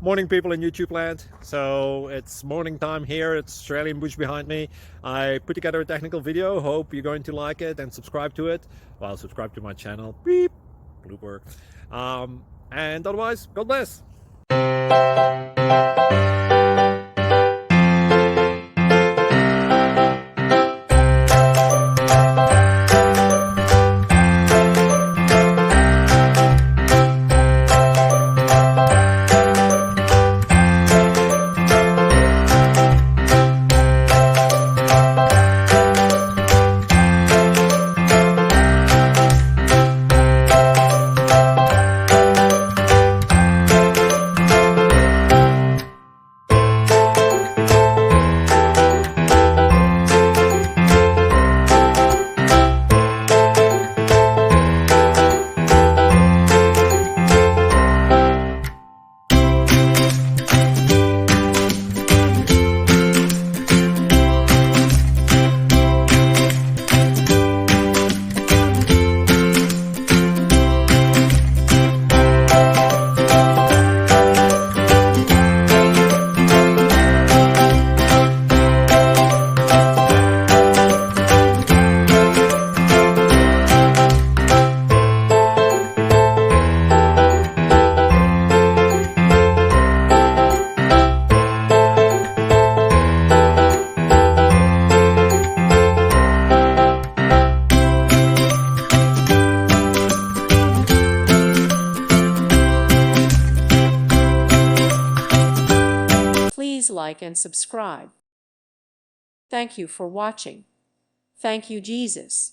Morning, people in YouTube land. So it's morning time here. It's Australian bush behind me. I put together a technical video. Hope you're going to like it and subscribe to it. Well, subscribe to my channel. Beep. Blooper. And otherwise, God bless. Please like and subscribe. Thank you for watching. Thank you, Jesus.